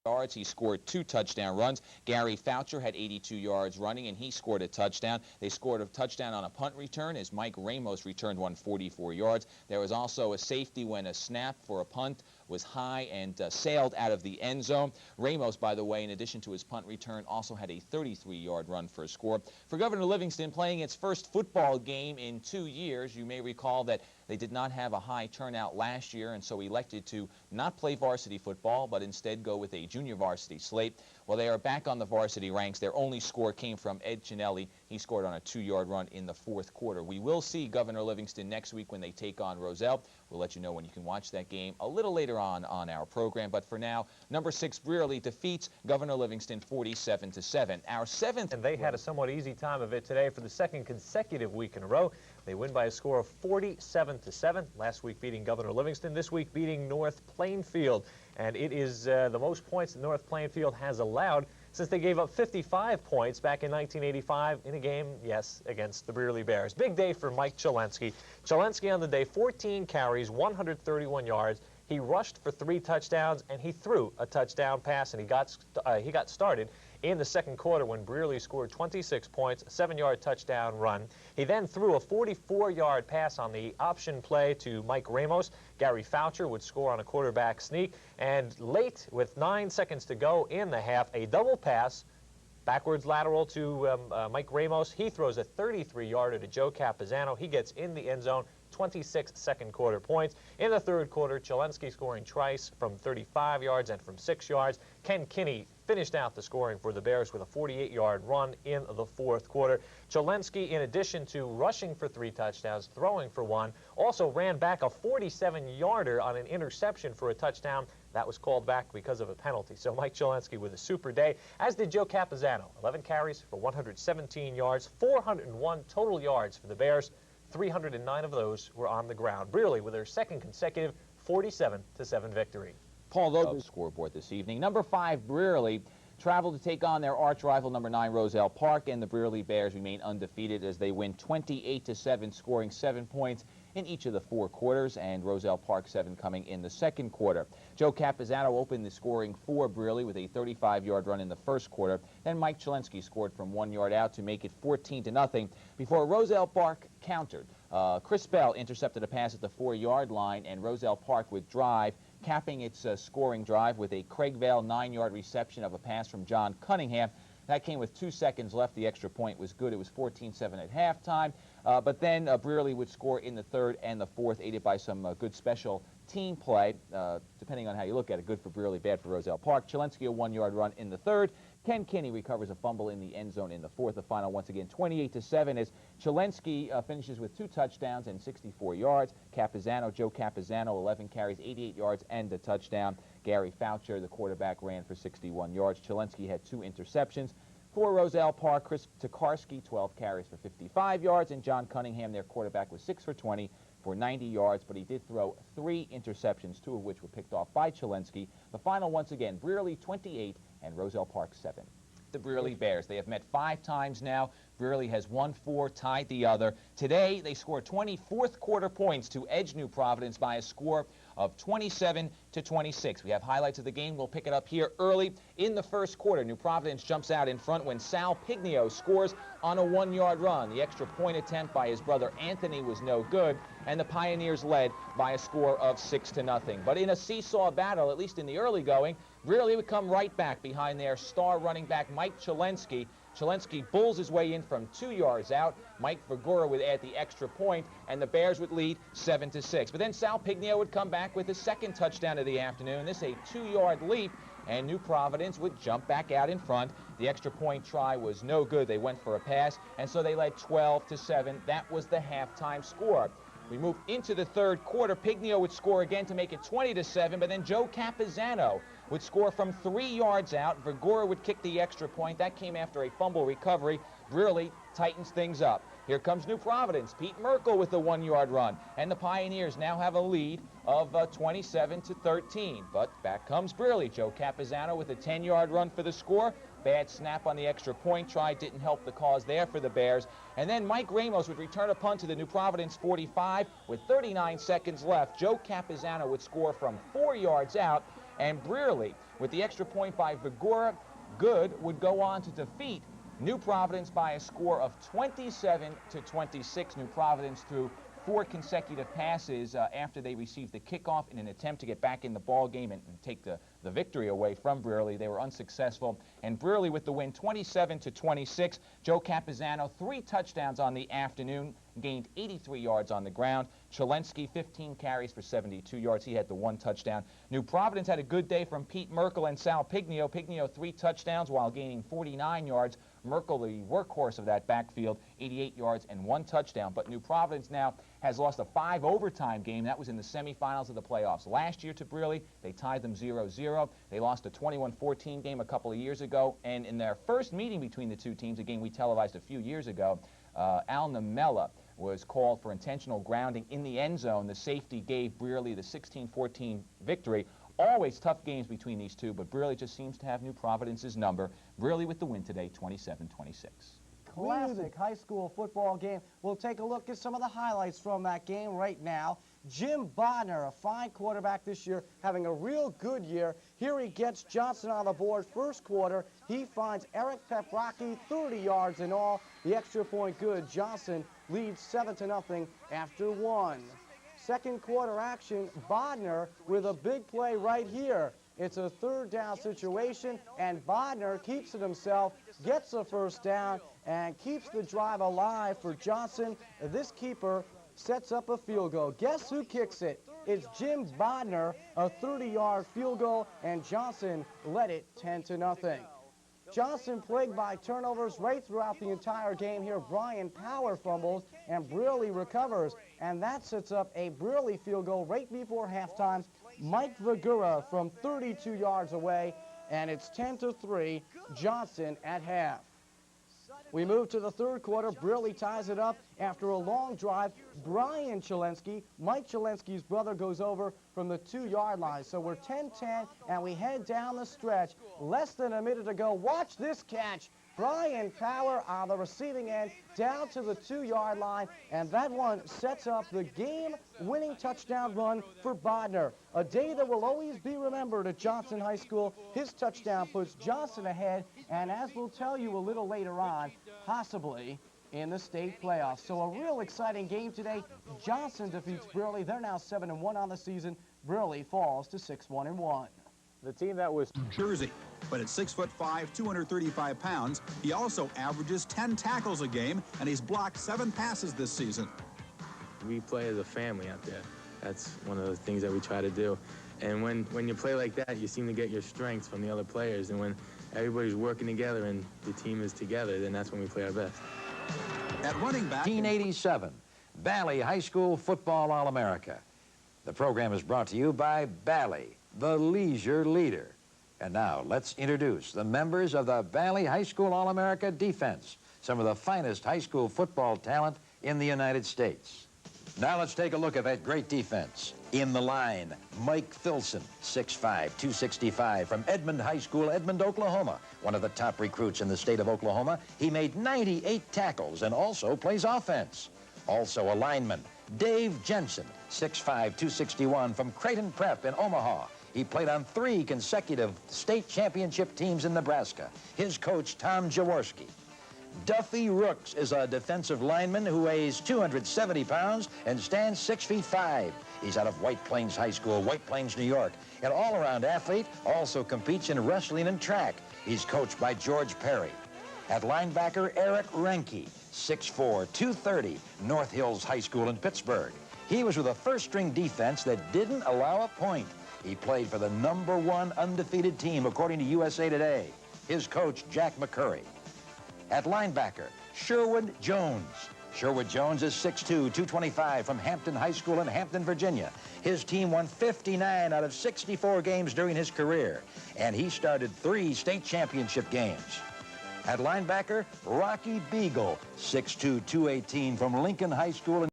yards. He scored 2 touchdown runs. Gary Foucher had 82 yards running, and he scored a touchdown. They scored a touchdown on a punt return as Mike Ramos returned 144 yards. There was also a safety when a snap for a punt was high and sailed out of the end zone. Ramos, by the way, in addition to his punt return, also had a 33-yard run for a score. For Governor Livingston playing its first football game in 2 years, you may recall that they did not have a high turnout last year, and so elected to not play varsity football, but instead go with a junior varsity slate. Well, they are back on the varsity ranks. Their only score came from Ed Chinelli. He scored on a 2-yard run in the 4th quarter. We will see Governor Livingston next week when they take on Roselle. We'll let you know when you can watch that game a little later on our program. But for now, number 6 Brearley defeats Governor Livingston 47-7. Our 7th. And they had a somewhat easy time of it today for the 2nd consecutive week in a row. They win by a score of 47-7. Last week beating Governor Livingston. This week beating North Plainfield. And it is the most points that North Plainfield has allowed since they gave up 55 points back in 1985 in a game, yes, against the Brearley Bears. Big day for Mike Chelensky. Chelensky on the day, 14 carries, 131 yards. He rushed for 3 touchdowns, and he threw a touchdown pass, and he got started in the 2nd quarter when Brearley scored 26 points, a 7-yard touchdown run. He then threw a 44-yard pass on the option play to Mike Ramos. Gary Foucher would score on a quarterback sneak. And late, with 9 seconds to go in the half, a double pass, backwards lateral to Mike Ramos. He throws a 33-yarder to Joe Capizano. He gets in the end zone. 26 second quarter points. In the 3rd quarter, Chelensky scoring twice from 35 yards and from 6 yards. Ken Kinney finished out the scoring for the Bears with a 48-yard run in the 4th quarter. Chelensky, in addition to rushing for 3 touchdowns, throwing for 1, also ran back a 47-yarder on an interception for a touchdown. That was called back because of a penalty. So Mike Chelensky with a super day, as did Joe Capizano. 11 carries for 117 yards, 401 total yards for the Bears. 309 of those were on the ground. Brearley with their 2nd consecutive 47-7 victory. Paul, those scoreboard this evening. Number 5 Brearley traveled to take on their arch rival number 9 Roselle Park, and the Brearley Bears remain undefeated as they win 28-7, scoring 7 points in each of the 4 quarters, and Roselle Park 7 coming in the 2nd quarter. Joe Capizano opened the scoring for Brearley with a 35-yard run in the 1st quarter. Then Mike Chelensky scored from 1 yard out to make it 14-0 before Roselle Park countered. Chris Bell intercepted a pass at the 4-yard line, and Roselle Park would drive, capping its scoring drive with a Craig Vale 9-yard reception of a pass from John Cunningham. That came with 2 seconds left. The extra point was good. It was 14-7 at halftime. But then Brearley would score in the 3rd and the 4th, aided by some good special team play, depending on how you look at it. Good for Brearley, bad for Roselle Park. Chelensky a 1-yard run in the 3rd. Ken Kinney recovers a fumble in the end zone in the 4th. The final, once again, 28-7 as Chelensky finishes with 2 touchdowns and 64 yards. Joe Capizano, 11 carries, 88 yards, and a touchdown. Gary Foucher, the quarterback, ran for 61 yards. Chelensky had 2 interceptions. For Roselle Park, Chris Tokarski, 12 carries for 55 yards, and John Cunningham, their quarterback, was 6 for 20 for 90 yards, but he did throw 3 interceptions, 2 of which were picked off by Chelensky. The final, once again, Brearley 28 and Roselle Park 7. The Brearley Bears, they have met 5 times now. Brearley has won 4, tied the other. Today, they scored 24th quarter points to edge New Providence by a score of 27-26. We have highlights of the game. We'll pick it up here early in the 1st quarter. New Providence jumps out in front when Sal Pignio scores on a 1-yard run. The extra point attempt by his brother Anthony was no good, and the Pioneers led by a score of 6-0. But in a seesaw battle, at least in the early going, Brearley would come right back behind their star running back Mike Chelensky. Chelensky bulls his way in from 2 yards out. Mike Vergora would add the extra point, and the Bears would lead 7-6. But then Sal Pignio would come back with his 2nd touchdown of the afternoon. This a 2-yard leap, and New Providence would jump back out in front. The extra point try was no good. They went for a pass, and so they led 12-7. That was the halftime score. We move into the 3rd quarter. Pignio would score again to make it 20-7, but then Joe Capizano would score from 3 yards out. Vergora would kick the extra point. That came after a fumble recovery. Brearley tightens things up. Here comes New Providence. Pete Merkel with the 1-yard run. And the Pioneers now have a lead of 27-13. But back comes Brearley. Joe Capizano with a 10-yard run for the score. Bad snap on the extra point try didn't help the cause there for the Bears. And then Mike Ramos would return a punt to the New Providence 45 with 39 seconds left. Joe Capizano would score from 4 yards out. And Brearley, with the extra point by Vigora, Good would go on to defeat New Providence by a score of 27-26. New Providence threw 4 consecutive passes after they received the kickoff in an attempt to get back in the ball game and take the victory away from Brearley. They were unsuccessful, and Brearley with the win 27-26. Joe Capizano, 3 touchdowns on the afternoon, gained 83 yards on the ground. Chelensky, 15 carries for 72 yards. He had the 1 touchdown. New Providence had a good day from Pete Merkel and Sal Pignio. Pignio 3 touchdowns while gaining 49 yards. Merkel, the workhorse of that backfield, 88 yards and 1 touchdown. But New Providence now has lost a 5 overtime game. That was in the semifinals of the playoffs. Last year to Brearley, they tied them 0-0. They lost a 21-14 game a couple of years ago. And in their first meeting between the 2 teams, a game we televised a few years ago, Al Namella was called for intentional grounding in the end zone. The safety gave Brearley the 16-14 victory. Always tough games between these two, but Brearley just seems to have New Providence's number. Brearley with the win today, 27-26. Classic high school football game. We'll take a look at some of the highlights from that game right now. Jim Bodner, a fine quarterback this year, having a real good year. Here he gets Johnson on the board. First quarter, he finds Eric Peprocki, 30 yards in all. The extra point good. Johnson leads 7-0 after 1. Second quarter action, Bodner with a big play right here. It's a 3rd down situation, and Bodner keeps it himself, gets a 1st down, and keeps the drive alive for Johnson. This keeper sets up a field goal. Guess who kicks it? It's Jim Bodner, a 30-yard field goal, and Johnson led it 10-0. Johnson plagued by turnovers right throughout the entire game here. Brian Power fumbles, and Brearley recovers, and that sets up a Brearley field goal right before halftime. Mike Vigura from 32 yards away, and it's 10-3, Johnson at half. We move to the 3rd quarter. Brearley ties it up after a long drive. Brian Chelensky, Mike Chelensky's brother, goes over from the 2-yard line. So we're 10-10, and we head down the stretch. Less than a minute to go. Watch this catch. Brian Power on the receiving end down to the 2-yard line, and that one sets up the game-winning touchdown run for Bodner. A day that will always be remembered at Johnson High School. His touchdown puts Johnson ahead, and as we'll tell you a little later on, possibly in the state playoffs. So a real exciting game today. Johnson defeats Brearley. They're now 7-1 on the season. Brearley falls to 6-1-1. The team that was Jersey, but at 6'5", 235 pounds, he also averages 10 tackles a game, and he's blocked 7 passes this season. We play as a family out there. That's one of the things that we try to do. And when you play like that, you seem to get your strengths from the other players. And when everybody's working together and the team is together, then that's when we play our best. At running back, 1987, Valley High School Football All-America. The program is brought to you by Valley, the leisure leader. And now let's introduce the members of the Valley High School All-America defense, some of the finest high school football talent in the United States. Now let's take a look at that great defense. In the line, Mike Filson, 6'5", 265, from Edmond High School, Edmond, Oklahoma. One of the top recruits in the state of Oklahoma. He made 98 tackles and also plays offense. Also a lineman, Dave Jensen, 6'5", 261, from Creighton Prep in Omaha. He played on 3 consecutive state championship teams in Nebraska. His coach, Tom Jaworski. Duffy Rooks is a defensive lineman who weighs 270 pounds and stands 6'5". He's out of White Plains High School, White Plains, New York. An all-around athlete, also competes in wrestling and track. He's coached by George Perry. At linebacker, Eric Renke, 6'4", 230, North Hills High School in Pittsburgh. He was with a first-string defense that didn't allow a point. He played for the #1 undefeated team, according to USA Today. His coach, Jack McCurry. At linebacker, Sherwood Jones. Sherwood Jones is 6'2", 225, from Hampton High School in Hampton, Virginia. His team won 59 out of 64 games during his career, and he started 3 state championship games. At linebacker, Rocky Beagle, 6'2", 218, from Lincoln High School in